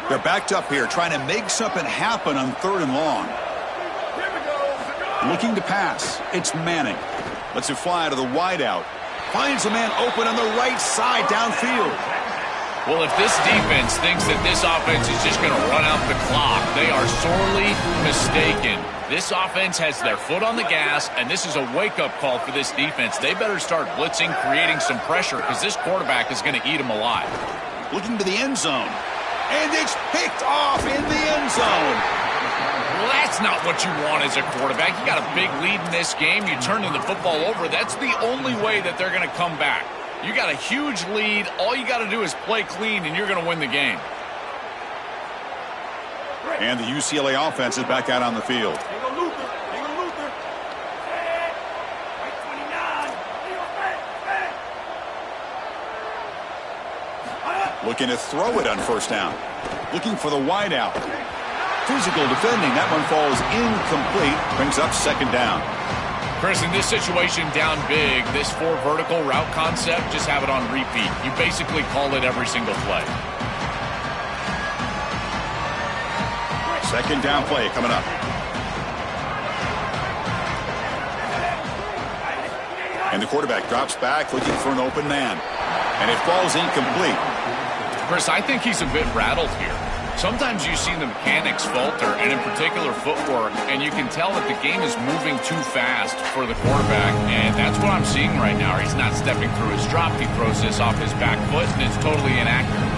They're backed up here, trying to make something happen on 3rd and long. Looking to pass. It's Manning. Lets it fly to the wideout. Finds a man open on the right side downfield.
Well, if this defense thinks that this offense is just going to run out the clock, they are sorely mistaken. This offense has their foot on the gas, and this is a wake-up call for this defense. They better start blitzing, creating some pressure, because this quarterback is going to eat them alive.
Looking to the end zone. And it's picked off in the end zone.
Well, that's not what you want as a quarterback. You got a big lead in this game. You turn the football over. That's the only way that they're going to come back. You got a huge lead. All you got to do is play clean, and you're going to win the game.
And the UCLA offense is back out on the field. Looking to throw it on first down. Looking for the wide out. Physical defending. That one falls incomplete. Brings up second down.
Chris, in this situation down big, this 4 vertical route concept, just have it on repeat. You basically call it every single play.
Second down play coming up. And the quarterback drops back looking for an open man. And it falls incomplete.
Chris, I think he's a bit rattled here. Sometimes you see the mechanics falter, and in particular footwork, and you can tell that the game is moving too fast for the quarterback, and that's what I'm seeing right now. He's not stepping through his drop. He throws this off his back foot, and it's totally inaccurate.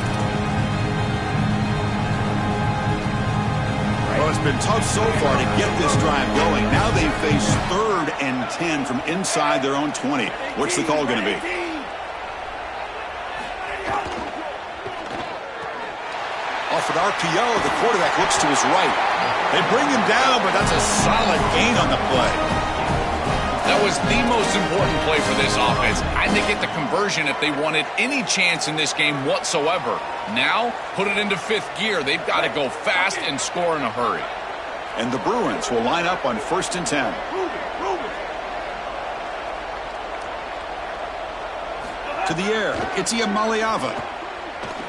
Well, it's been tough so far to get this drive going. Now they face 3rd and 10 from inside their own 20. What's the call going to be? Off an RPO, the quarterback looks to his right. They bring him down, but that's a solid gain on the play.
That was the most important play for this offense. Had to get the conversion if they wanted any chance in this game whatsoever. Now, put it into 5th gear. They've got to go fast and score in a hurry.
And the Bruins will line up on 1st and 10. To the air, it's Iamaleava.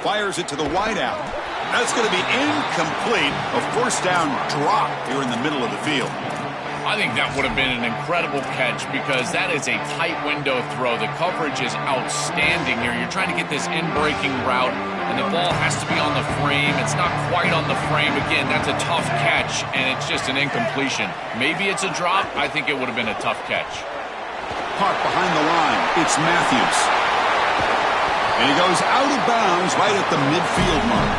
Fires it to the wideout. That's going to be incomplete. A first down drop here in the middle of the field.
I think that would have been an incredible catch because that is a tight window throw. The coverage is outstanding here. You're trying to get this in-breaking route, and the ball has to be on the frame. It's not quite on the frame. Again, that's a tough catch, and it's just an incompletion. Maybe it's a drop. I think it would have been a tough catch.
Caught behind the line. It's Matthews. And he goes out of bounds right at the midfield mark.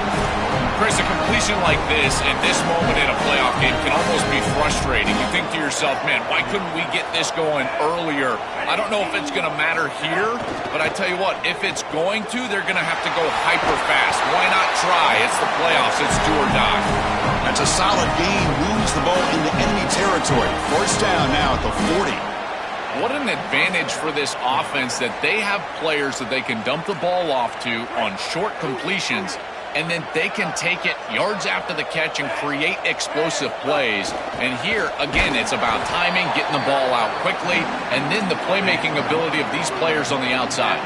Chris, a completion like this at this moment in a playoff game can almost be frustrating. You think to yourself, man, why couldn't we get this going earlier? I don't know if it's going to matter here, but I tell you what, if it's going to, they're going to have to go hyper fast. Why not try? It's the playoffs. It's do or die.
That's a solid gain. Moves the ball into enemy territory. First down now at the 40.
What an advantage for this offense that they have players that they can dump the ball off to on short completions, and then they can take it yards after the catch and create explosive plays. And here, again, it's about timing, getting the ball out quickly, and then the playmaking ability of these players on the outside.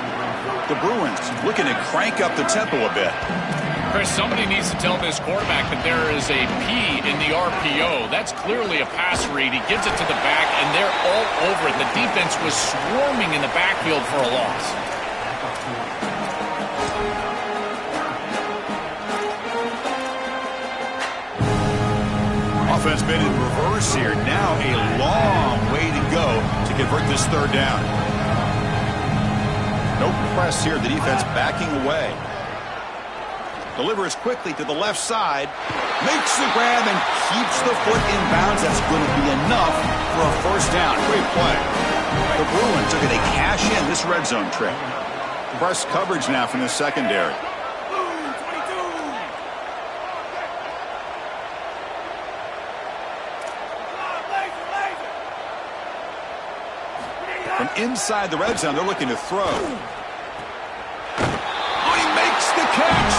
The Bruins looking to crank up the tempo a bit.
Chris, somebody needs to tell this quarterback that there is a P in the RPO. That's clearly a pass read. He gives it to the back, and they're all over it. The defense was swarming in the backfield for a loss.
Offense been in reverse here. Now a long way to go to convert this 3rd down. No press here. The defense backing away. Delivers quickly to the left side. Makes the grab and keeps the foot in bounds. That's going to be enough for a first down. Great play. The Bruins are going to cash in this red zone trip. Press coverage now from the secondary. From inside the red zone, they're looking to throw. Oh, he makes the catch.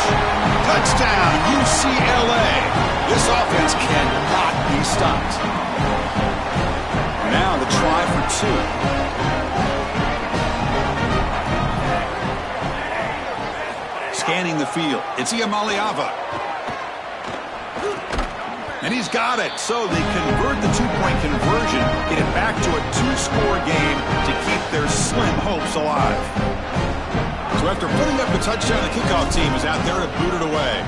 Touchdown, UCLA. This offense cannot be stopped. Now the try for 2. Scanning the field. It's Iamaleava. And he's got it. So they convert the 2-point conversion, get it back to a 2-score game to keep their slim hopes alive. So after putting up a touchdown, the kickoff team is out there to boot it away.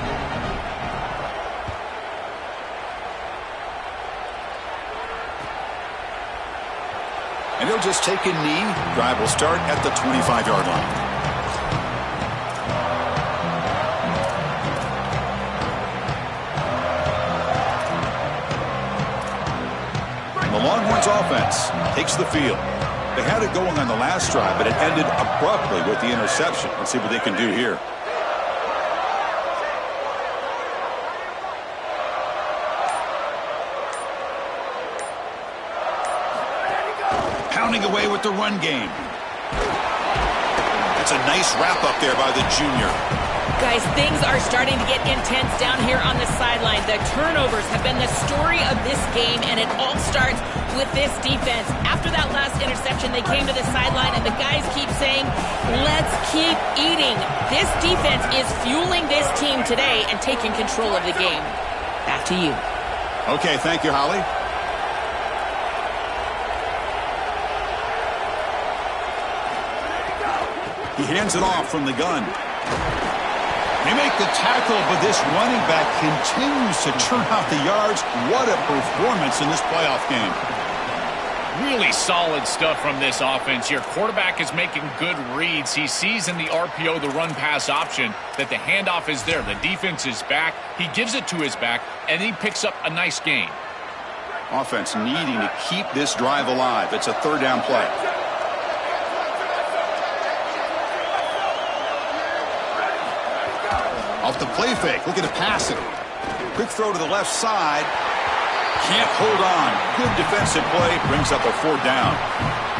And he'll just take a knee. Drive will start at the 25-yard line. The Longhorns offense takes the field. They had it going on the last drive, but it ended abruptly with the interception. Let's see what they can do here. Pounding away with the run game. That's a nice wrap up there by the junior.
Guys, things are starting to get intense down here on the sideline. The turnovers have been the story of this game, and it all starts with this defense. After that last interception, they came to the sideline, and the guys keep saying, let's keep eating. This defense is fueling this team today and taking control of the game. Back to you.
Okay, thank you, Holly. He hands it off from the gun. They make the tackle, but this running back continues to churn out the yards. What a performance in this playoff game.
Really solid stuff from this offense. Your quarterback is making good reads. He sees in the RPO, the run-pass option, that the handoff is there. The defense is back. He gives it to his back, and he picks up a nice gain.
Offense needing to keep this drive alive. It's a third down play. Off the play fake. Look at the passing. Quick throw to the left side. Can't hold on. Good defensive play. Brings up a fourth down.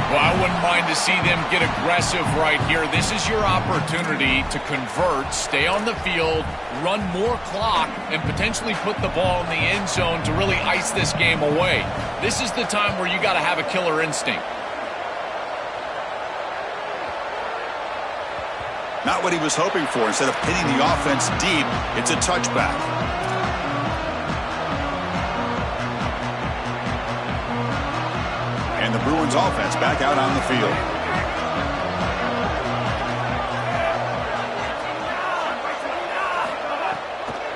Well, I wouldn't mind to see them get aggressive right here. This is your opportunity to convert, stay on the field, run more clock, and potentially put the ball in the end zone to really ice this game away. This is the time where you got to have a killer instinct.
Not what he was hoping for. Instead of pitting the offense deep, it's a touchback. And the Bruins offense back out on the field.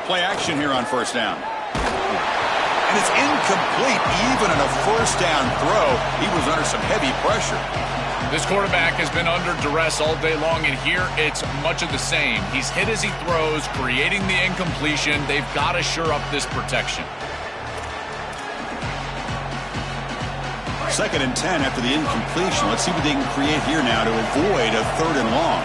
Play action here on first down. And it's incomplete. Even on a first down throw, he was under some heavy pressure.
This quarterback has been under duress all day long, and here it's much of the same. He's hit as he throws, creating the incompletion. They've got to shore up this protection.
2nd and 10 after the incompletion. Let's see what they can create here now to avoid a 3rd and long.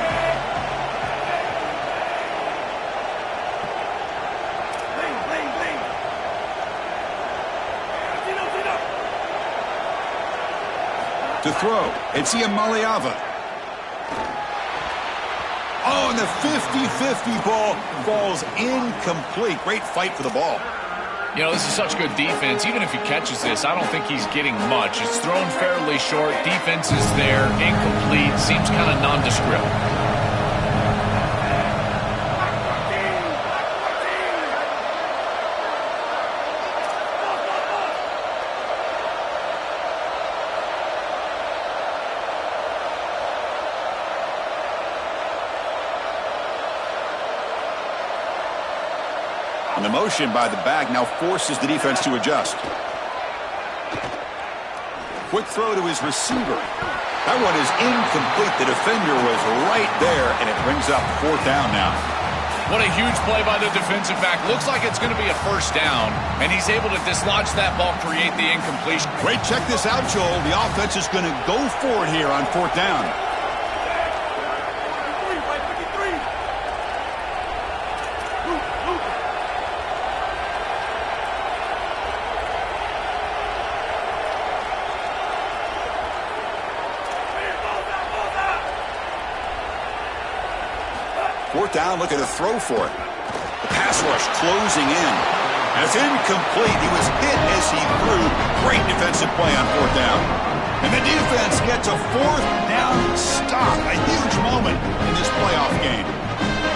To throw, it's Iamaleava. Oh, and the 50-50 ball falls incomplete. Great fight for the ball.
You know, this is such good defense. Even if he catches this, I don't think he's getting much. It's thrown fairly short. Defense is there. Incomplete. Seems kind of nondescript.
And the motion by the back now forces the defense to adjust. Quick throw to his receiver. That one is incomplete. The defender was right there, and it brings up 4th down now.
What a huge play by the defensive back. Looks like it's going to be a first down, and he's able to dislodge that ball, create the incompletion.
Great, check this out, Joel. The offense is going to go for it here on 4th down. Fourth down, look at a throw for it. The pass rush closing in. And it's incomplete. He was hit as he threw. Great defensive play on 4th down. And the defense gets a 4th down stop. A huge moment in this playoff game.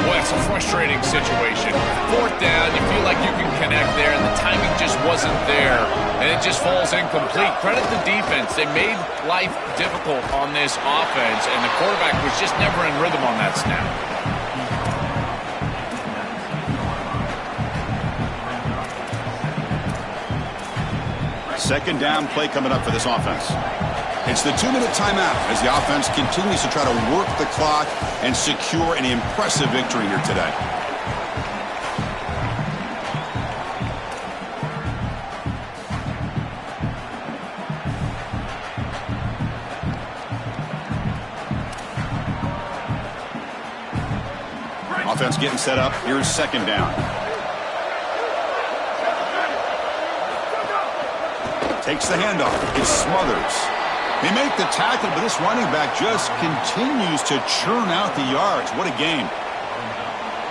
Boy, it's a frustrating situation. 4th down, you feel like you can connect there, and the timing just wasn't there, and it just falls incomplete. Credit the defense. They made life difficult on this offense, and the quarterback was just never in rhythm on that snap.
2nd down play coming up for this offense. It's the 2-minute timeout as the offense continues to try to work the clock and secure an impressive victory here today. Offense getting set up. Here's second down. Takes the handoff. It smothers. They make the tackle, but this running back just continues to churn out the yards. What a game.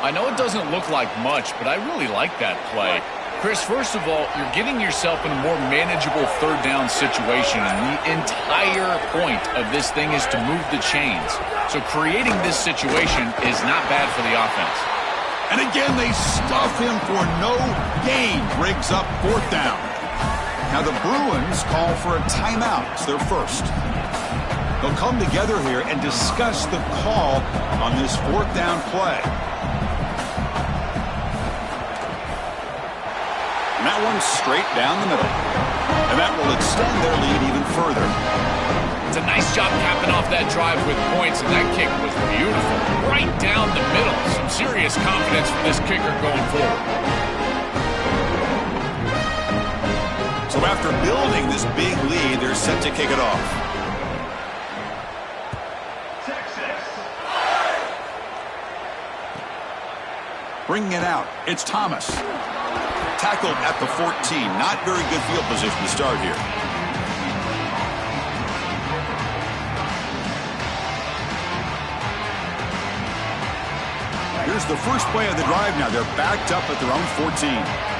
I know it doesn't look like much, but I really like that play. Chris, first of all, you're getting yourself in a more manageable third down situation, and the entire point of this thing is to move the chains. So creating this situation is not bad for the offense.
And again, they stuff him for no gain. Briggs up fourth down. Now the Bruins call for a timeout. It's their first. They'll come together here and discuss the call on this fourth down play. And that one's straight down the middle. And that will extend their lead even further.
It's a nice job capping off that drive with points, and that kick was beautiful. Right down the middle. Some serious confidence for this kicker going forward.
So after building this big lead, they're set to kick it off. Bringing it out, it's Thomas. Tackled at the 14. Not very good field position to start here. Here's the first play of the drive now. They're backed up at their own 14.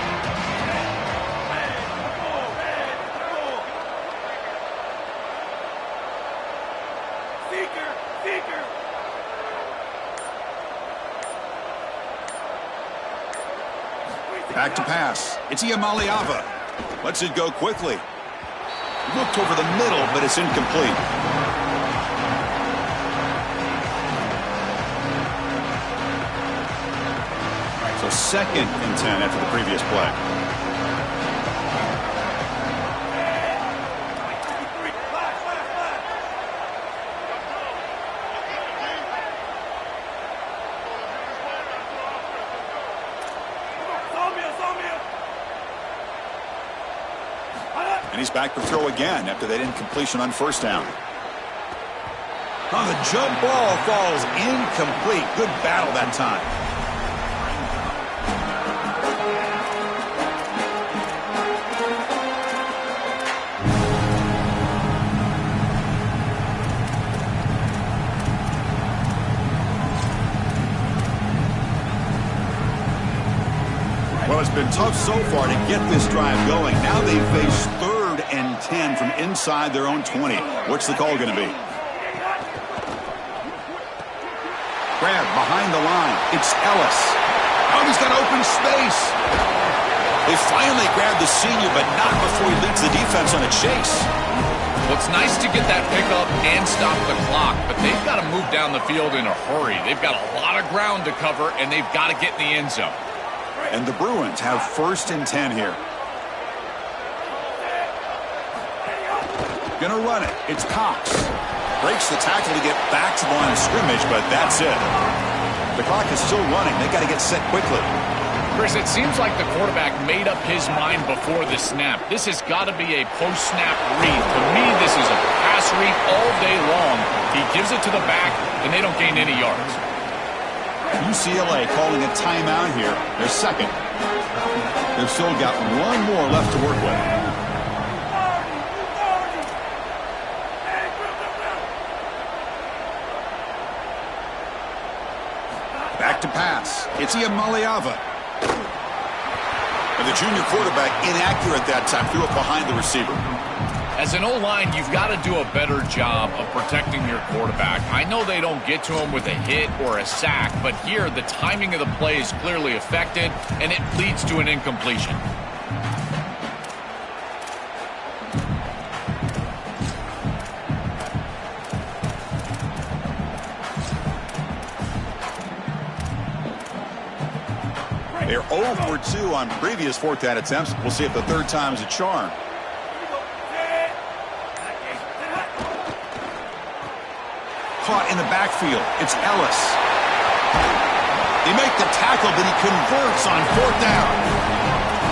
Back to pass. It's Iamaleava. Lets it go quickly. Looked over the middle, but it's incomplete. So second and 10 after the previous play. And he's back to throw again after that incompletion on first down. Oh, the jump ball falls incomplete. Good battle that time. Well, it's been tough so far to get this drive going. Now they face third and 10 from inside their own 20. What's the call going to be? Grab behind the line. It's Ellis. Oh, he's got open space. They finally grabbed the senior, but not before he leads the defense on a chase.
Well, it's nice to get that pickup and stop the clock, but they've got to move down the field in a hurry. They've got a lot of ground to cover, and they've got to get in the end zone.
And the Bruins have first and 10 here. Gonna run it. It's Cox. Breaks the tackle to get back to the line of scrimmage, but that's it. The clock is still running. They got to get set quickly.
Chris, it seems like the quarterback made up his mind before the snap. This has got to be a post-snap read. To me, this is a pass read all day long. He gives it to the back, and they don't gain any yards.
UCLA calling a timeout here. Their second. They've still got one more left to work with. Back to pass. It's Iamaleava. And the junior quarterback inaccurate that time. Threw it behind the receiver.
As an O-line, you've got to do a better job of protecting your quarterback. I know they don't get to him with a hit or a sack, but here the timing of the play is clearly affected, and it leads to an incompletion.
They're 0 for 2 on previous fourth down attempts. We'll see if the third time is a charm. Caught in the backfield. It's Ellis. They make the tackle, but he converts on fourth down.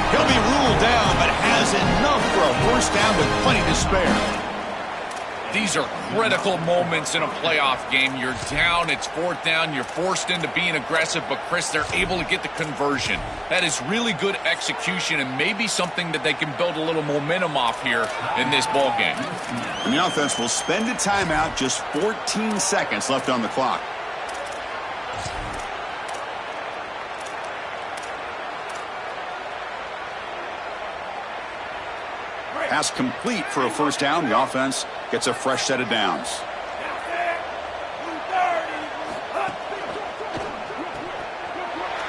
He'll be ruled down, but has enough for a first down with plenty to spare.
These are critical moments in a playoff game. You're down, it's fourth down, you're forced into being aggressive, but Chris, they're able to get the conversion. That is really good execution and maybe something that they can build a little momentum off here in this ball game.
And the offense will spend a timeout, just 14 seconds left on the clock. Pass complete for a first down. The offense gets a fresh set of downs.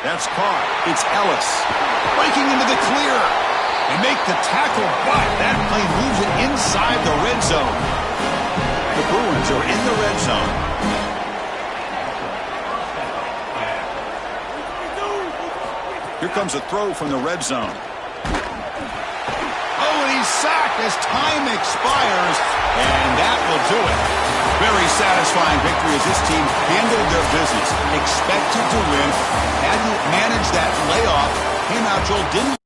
That's caught. It's Ellis breaking into the clear. They make the tackle, but that play moves it inside the red zone. The Bruins are in the red zone. Here comes a throw from the red zone. Sacked as time expires, and that will do it. Very satisfying victory as this team handled their business. Expected to win, had to manage that layoff. Came out, Joel, didn't